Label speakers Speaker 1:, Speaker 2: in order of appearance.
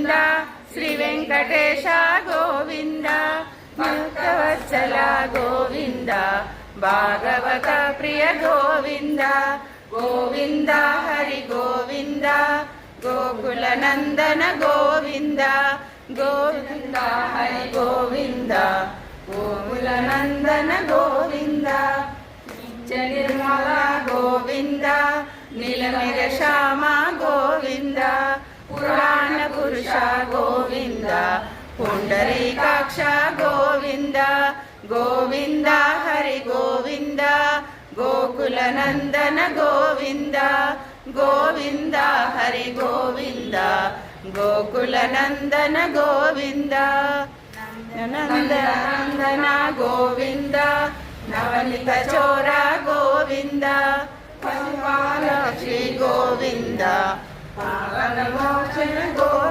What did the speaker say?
Speaker 1: గోవింద శ్రీ వెంకటేశ గోవింద భక్తవత్సల గోవింద భాగవత ప్రియ గోవింద గోవింద హరి గోవింద గోకుల నందన గోవింద గోవింద హరి గోవింద గోకుల నందన గోవింద నిర్మల గోవింద నీలమిర శ్యామ గోవింద పురాణ పురుష గోవింద పుండరీకాక్ష గోవింద గోవింద హరి గోవింద గోకుల నందన గోవింద గోవింద హరి గోవింద గోకుల నందన గోవింద నందన గోవింద నవనిత చోర గోవింద శ్రీ గోవింద గోవింద